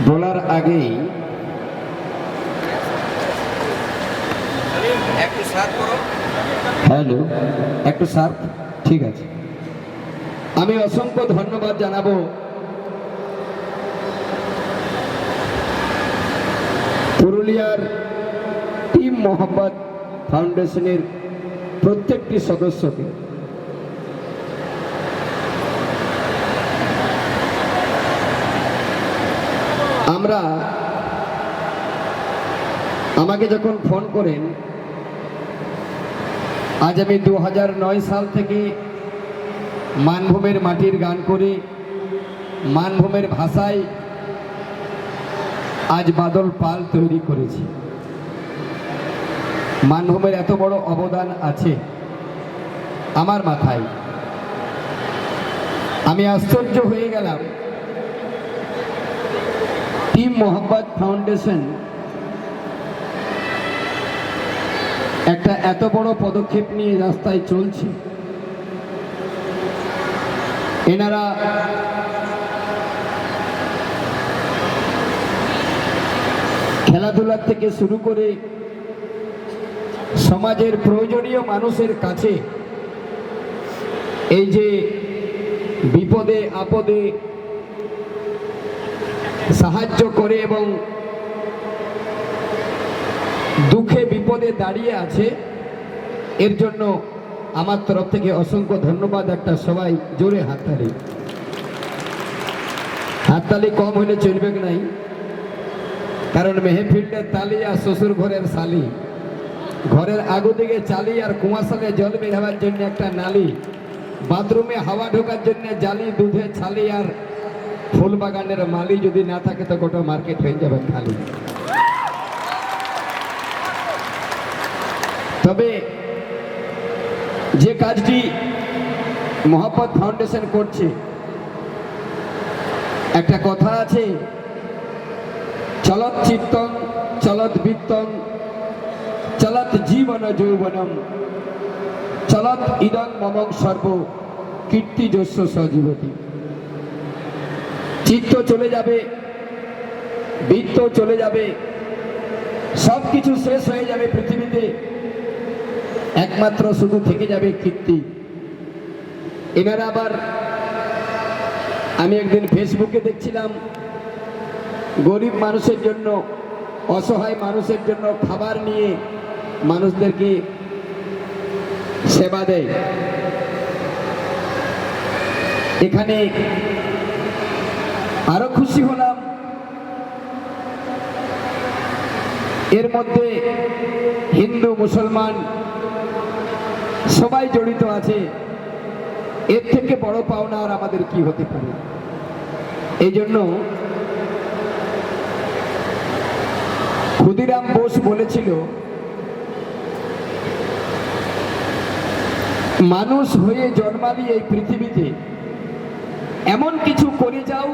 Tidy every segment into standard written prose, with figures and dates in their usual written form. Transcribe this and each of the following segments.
বলার আগেই হ্যালো, একটু সার্ভ, ঠিক আছে। আমি অসংখ্য ধন্যবাদ জানাবো পুরুলিয়ার টিম মোহাম্মদ ফাউন্ডেশনের প্রত্যেকটি সদস্যকে। আমাকে যখন ফোন করেন, আজ আমি 2009 সাল থেকে মানভূমের মাটির গান করে মানভূমের ভাষায় আজ বাদল পাল তৈরি করেছি। মানভূমের এত বড় অবদান আছে আমার মাথায়। আমি আশ্চর্য হয়ে গেলাম, টিম মোহাম্মদ ফাউন্ডেশন একটা এত বড় পদক্ষেপ নিয়ে রাস্তায় চলছে। এনারা খেলাধুলা থেকে শুরু করে সমাজের প্রয়োজনীয় মানুষের কাছে এই যে বিপদে আপদে সাহায্য করে এবং দুঃখে বিপদে দাঁড়িয়ে আছে, এর জন্য আমার তরফ থেকে অসংখ্য ধন্যবাদ। একটা সবাই জোরে হাততালি। হাততালি কম হলে চলবে নাই, কারণ মেহফিল্ডের তালি আর শ্বশুর ঘরের শালি, ঘরের আগু দিকে চালি আর কুয়াশালে জল বের হওয়ার জন্য একটা নালি, বাথরুমে হাওয়া ঢোকার জন্য জালি, দুধে ছালি আর ফুল বাগানের মালি যদি না থাকে তো গোটা মার্কেট হয়ে যাবে খালি। তবে যে কাজটি মোহাম্মদ ফাউন্ডেশন করছে, একটা কথা আছে, চলত চিত্তং চলত বৃত্তং চলত জীবন যৌবনম চলত ইদং মমং সর্ব কীর্তি যস্য সজীবতি। চিত্ত চলে যাবে, বৃত্ত চলে যাবে, সব কিছু শেষ হয়ে যাবে পৃথিবীতে, একমাত্র শুধু থেকে যাবে কীর্তি। এনারা আবার, আমি একদিন ফেসবুকে দেখছিলাম, গরিব মানুষের জন্য, অসহায় মানুষের জন্য খাবার নিয়ে মানুষদেরকে সেবা দেয়। এখানে আরো খুশি হলাম, এর মধ্যে হিন্দু মুসলমান সবাই জড়িত আছে। এর থেকে বড় পাওনা আর আমাদের কি হতে পারে? এই জন্য ক্ষুদিরাম বোস বলেছিল, মানুষ হয়ে জন্মালি এই পৃথিবীতে এমন কিছু করে যাও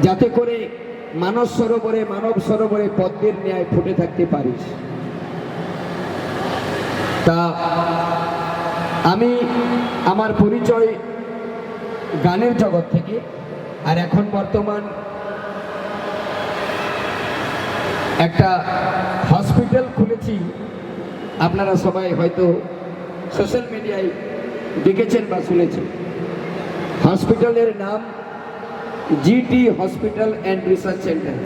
যাতে করে মানব সরোবরে পদ্মের ন্যায় ফুটে থাকতে পারিস। তা আমি আমার পরিচয় গানের জগৎ থেকে, আর এখন বর্তমান একটা হসপিটাল খুলেছি। আপনারা সবাই হয়তো সোশ্যাল মিডিয়ায় দেখেছেন বা শুনেছেন। হসপিটালের নাম GT hospital and research centre.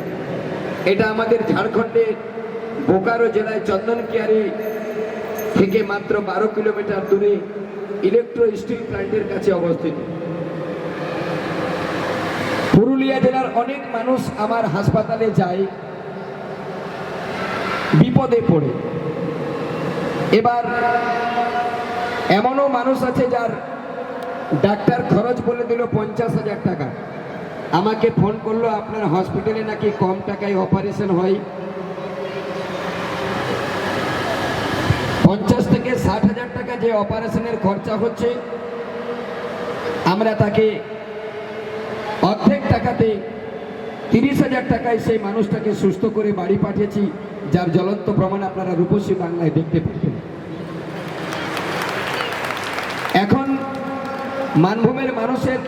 এটা আমাদের ঝাড়খণ্ডের বোকারো জেলায় চন্দনকিয়ারি থেকে মাত্র 12 কিলোমিটার দূরে ইলেকট্রো স্টিল প্ল্যান্টের কাছে অবস্থিত। পুরুলিয়া জেলার অনেক মানুষ আমার হাসপাতালে যায় বিপদে পড়ে। এবার এমনও মানুষ আছে যার ডাক্তার খরচ বলে দিল 50,000 টাকা। আমাকে ফোন করলো, আপনার হসপিটালে নাকি কম টাকায় অপারেশন হয়, 50 থেকে 60,000 টাকা যে অপারেশনের খরচা হচ্ছে, আমরা তাকে অর্ধেক টাকাতে 30,000 টাকায় সেই মানুষটাকে সুস্থ করে বাড়ি পাঠিয়েছি, যার জ্বলন্ত প্রমাণ আপনারা রূপসী বাংলায় দেখতে পাবেন। এখন মানভূমের মানুষের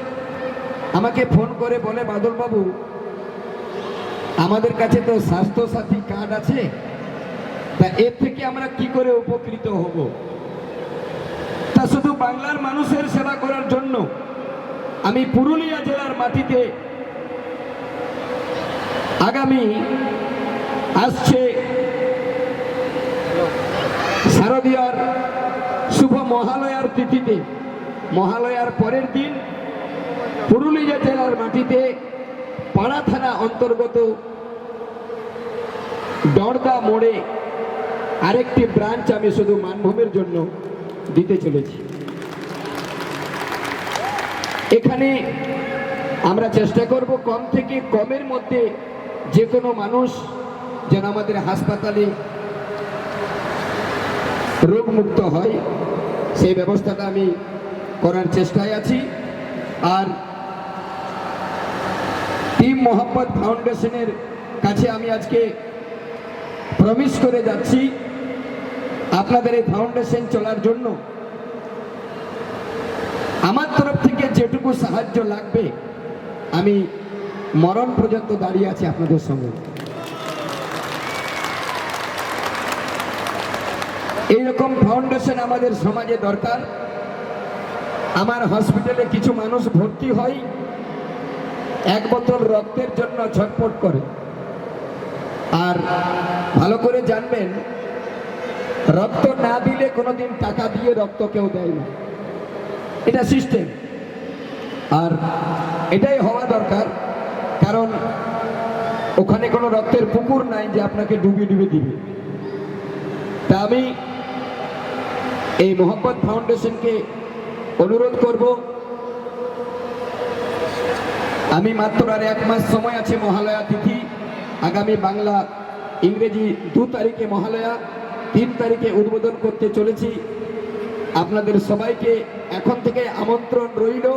আমাকে ফোন করে বলে, বাদল বাবু আমাদের কাছে তো স্বাস্থ্য সাথী কার্ড আছে, তা এর থেকে আমরা কি করে উপকৃত হব? তা শুধু বাংলার মানুষের সেবা করার জন্য আমি পুরুলিয়া জেলার মাটিতে আগামী আসছে শারদীয়ার শুভ মহালয়ার তিথিতে, মহালয়ার পরের দিন পুরুলিয়া জেলার মাটিতে পাড়া থানা অন্তর্গত দড়দা মোড়ে আরেকটি ব্রাঞ্চ আমি শুধু মানভূমের জন্য দিতে চলেছি। এখানে আমরা চেষ্টা করব কম থেকে কমের মধ্যে যে কোনো মানুষ যেন আমাদের হাসপাতালে রোগমুক্ত হয়, সেই ব্যবস্থাটা আমি করার চেষ্টায় আছি। আর টিম মোহাম্মদ ফাউন্ডেশনের কাছে আমি আজকে প্রমিস করে যাচ্ছি, আপনাদের এই ফাউন্ডেশন চলার জন্য আমার তরফ থেকে যেটুকু সাহায্য লাগবে আমি মরণ পর্যন্ত দাঁড়িয়ে আছি আপনাদের সঙ্গে। এইরকম ফাউন্ডেশন আমাদের সমাজে দরকার। আমার হসপিটালে কিছু মানুষ ভর্তি হয়, এক বোতল রক্তের জন্য ছটফট করে। আর ভালো করে জানবেন, রক্ত না দিলে কোনোদিন টাকা দিয়ে রক্ত কেউ দেয় না, এটা সিস্টেম। আর এটাই হওয়া দরকার, কারণ ওখানে কোনো রক্তের পুকুর নাই যে আপনাকে ডুবিয়ে ডুবিয়ে দিবে। তা আমি এই মোহাম্মদ ফাউন্ডেশনকে অনুরোধ করব, আমি মাত্র আর 1 মাস সময় আছে মহালয়া তিথি, আগামী বাংলা ইংরেজি 2 তারিখে মহালয়া, 3 তারিখে উদ্বোধন করতে চলেছি। আপনাদের সবাইকে এখন থেকে আমন্ত্রণ রইল,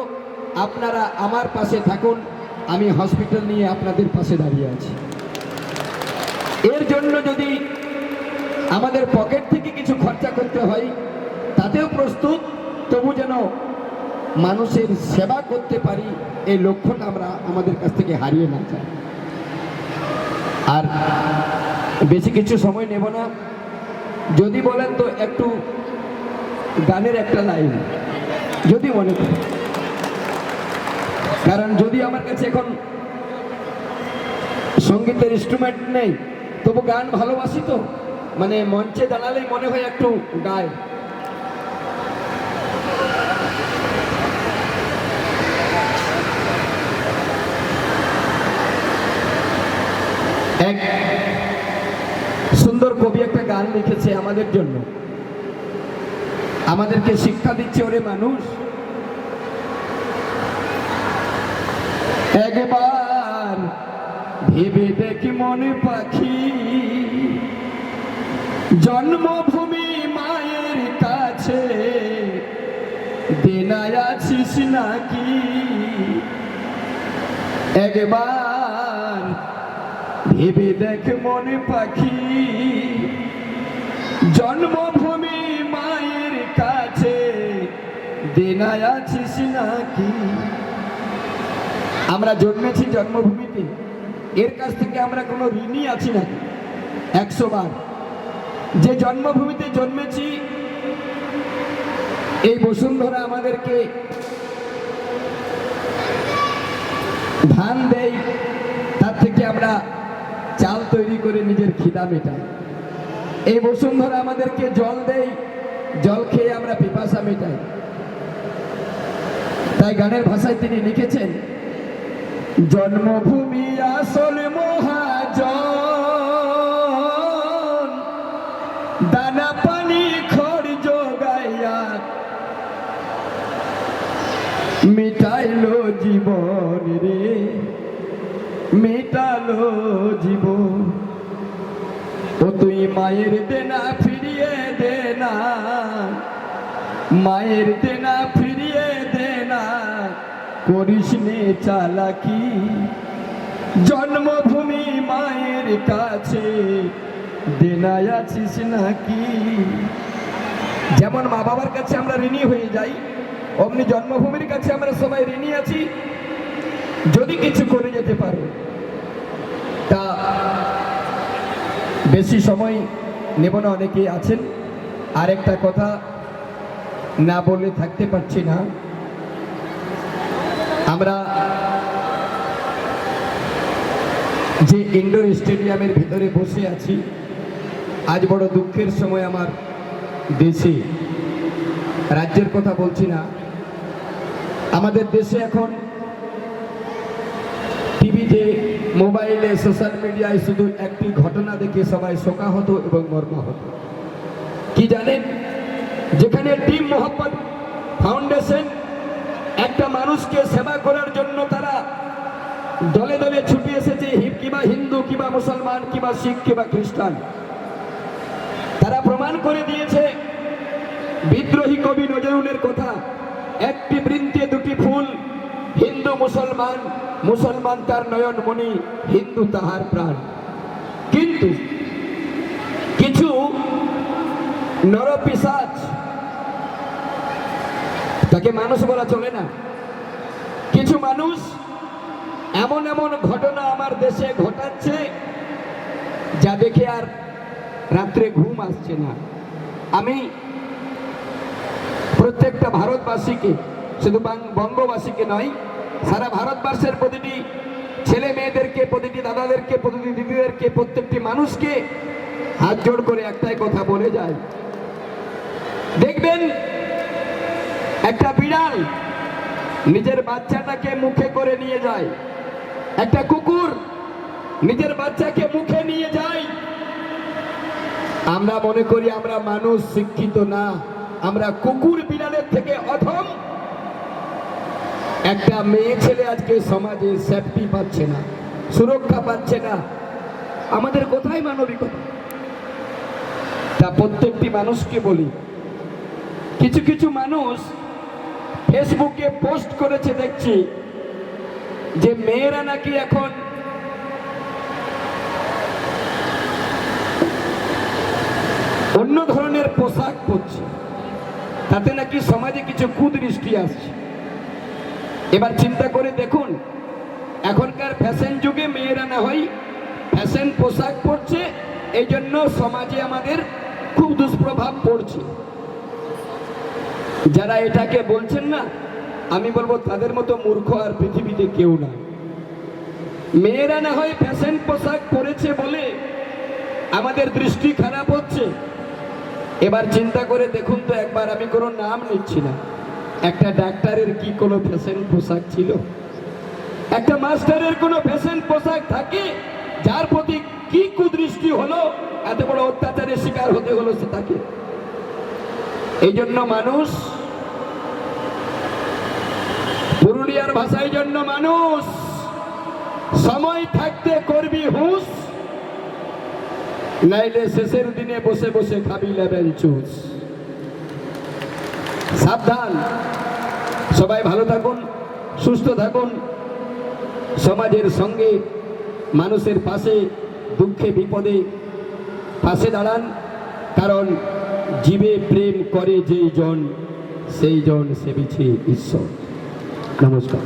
আপনারা আমার পাশে থাকুন, আমি হসপিটাল নিয়ে আপনাদের পাশে দাঁড়িয়ে আছি। এর জন্য যদি আমাদের পকেট থেকে কিছু খরচা করতে হয় তাতেও প্রস্তুত, তবু যেন মানুষের সেবা করতে পারি এই লক্ষ্যটা আমরা আমাদের কাছ থেকে হারিয়ে না যাই। আর বেশি কিছু সময় নেব না, যদি বলেন তো একটু গানের একটা লাইন যদি মনে করেন, কারণ যদি আমার কাছে এখন সঙ্গীতের ইনস্ট্রুমেন্ট নেই, তবু গান ভালোবাসি, তো মানে মঞ্চে দাঁড়ালেই মনে হয় একটু গায়। এক সুন্দর কবি একটা গান লিখেছে আমাদের জন্য, আমাদেরকে শিক্ষা দিচ্ছে, ওরে মানুষ একবার ভেবে দেখি মনে পাখি, জন্মভূমি মায়ের কাছে দেনায় আছিস নাকি। একবার ভেবে দেখ মনে পাখি, জন্মভূমি মায়ের কাছে দেনায় আছিস নাকি। আমরা জন্মেছি জন্মভূমিতে, এর কাছ থেকে আমরা কোনো ঋণী আছি নাকি? 100 বার। যে জন্মভূমিতে জন্মেছি, এই বসুন্ধরা আমাদেরকে ধান দেয়, তার থেকে আমরা চাল তৈরি করে নিজের খিদা মেটাই। এই বসুন্ধরা আমাদেরকে জল দেয়, জল খেয়ে আমরা পিপাসা মেটাই। তাই গানের ভাষায় তিনি লিখেছেন, জন্মভূমি আসল মহাজন, দানা পানি খড় জোগাইয়া মিটাইলো জীবন রে, মিটালো জীবন। ও তুই মায়ের দেনা ফিরিয়ে দে না, মায়ের দেনা ফিরিয়ে দে না, করিস নে চালাকি। জন্মভূমি মায়ের কাছে দেনায় আছিস নাকি। যেমন মা বাবার কাছে আমরা ঋণী হয়ে যাই, অমনি জন্মভূমির কাছে আমরা সবাই ঋণী আছি। যদি কিছু করে যেতে পারো তা বেশি সময় নেব না, অনেকেই আছেন। আরেকটা কথা না বলে থাকতে পারছি না। আমরা যে ইন্ডোর স্টেডিয়ামের ভিতরে বসে আছি, আজ বড় দুঃখের সময় আমার দেশে, রাজ্যের কথা বলছি না, আমাদের দেশে এখন টিভিতে, মোবাইলে, সোশ্যাল মিডিয়ায় শুধু একটি ঘটনা দেখে সবাই শোকাহত এবং মর্মাহত। কি জানেন? যেখানে টিম মোহাম্মদ ফাউন্ডেশন একটা মানুষকে সেবা করার জন্য তারা দলে দলে ছুটে এসেছে, কিবা হিন্দু, কিবা মুসলমান, কিবা শিখ, কিবা খ্রিস্টান, তারা প্রমাণ করে দিয়েছে বিদ্রোহী কবি নজরুলের কথা, একটি বৃন্তে দুটি ফুল, হিন্দু মুসলমান, মুসলমান তার নয়নমণি, হিন্দু তাহার প্রাণ। কিন্তু কিছু নরপিশাচ, তাকে মানুষ বলা চলে না, কিছু মানুষ এমন এমন ঘটনা আমার দেশে ঘটাচ্ছে যা দেখে আর রাত্রে ঘুম আসছে না। আমি প্রত্যেকটা ভারতবাসীকে, শুধু বঙ্গবাসীকে নয়, সারা ভারতবর্ষের প্রতিটি ছেলে মেয়েদেরকে, প্রতিটি দাদাদেরকে, প্রতিটি দিদিদেরকে, প্রত্যেকটি মানুষকে হাত জোড় করে একটাই কথা বলে যায়, দেখবেন একটা বিড়াল নিজের বাচ্চাটাকে মুখে করে নিয়ে যায়, একটা কুকুর নিজের বাচ্চাকে মুখে নিয়ে যায়। আমরা মনে করি আমরা মানুষ, শিক্ষিত না, আমরা কুকুর বিড়ালের থেকে অধম। একটা মেয়ে ছেলে আজকে সমাজে সেফটি পাচ্ছে না, সুরক্ষা পাচ্ছে না। আমাদের কোথায় মানবিকতা? তা প্রত্যেকটি মানুষকে বলি, কিছু কিছু মানুষ ফেসবুকে পোস্ট করেছে, দেখছি যে মেয়েরা নাকি এখন অন্য ধরনের পোশাক পরছে, তাতে নাকি সমাজে কিছু কুদৃষ্টি আসছে। এবার চিন্তা করে দেখুন, এখনকার ফ্যাশন যুগে মেয়েরা না হয় ফ্যাশন পোশাক পরছে, এই জন্য সমাজে আমাদের খুব দুষ্প্রভাব পড়ছে। যারা এটাকে বলছেন না, আমি বলবো তাদের মতো মূর্খ আর পৃথিবীতে কেউ না। মেয়েরা না হয় ফ্যাশন পোশাক পরেছে বলে আমাদের দৃষ্টি খারাপ হচ্ছে। এবার চিন্তা করে দেখুন তো একবার, আমি কোনো নাম নিচ্ছি না, একটা ডাক্তারের কি কোনো ফ্যাশন পোশাক ছিল? একটা মাস্টারের কোনো ফ্যাশন পোশাক থাকে? যার প্রতি কি কুদৃষ্টি হলো, এত বড় অত্যাচারের শিকার হতে হলো সে তাকে। এই জন্য মানুষ, পুরুলিয়ার ভাষায় জন্য মানুষ, সময় থাকতে করবি হুঁশ, নাইলে শেষের দিনে বসে বসে খাবি লেবেল চুষ। সাবধান, সবাই ভালো থাকুন, সুস্থ থাকুন, সমাজের সঙ্গে, মানুষের পাশে, দুঃখে বিপদে পাশে দাঁড়ান। কারণ জীবে প্রেম করে যেই জন, সেই জন সেবিছে ঈশ্বর। নমস্কার।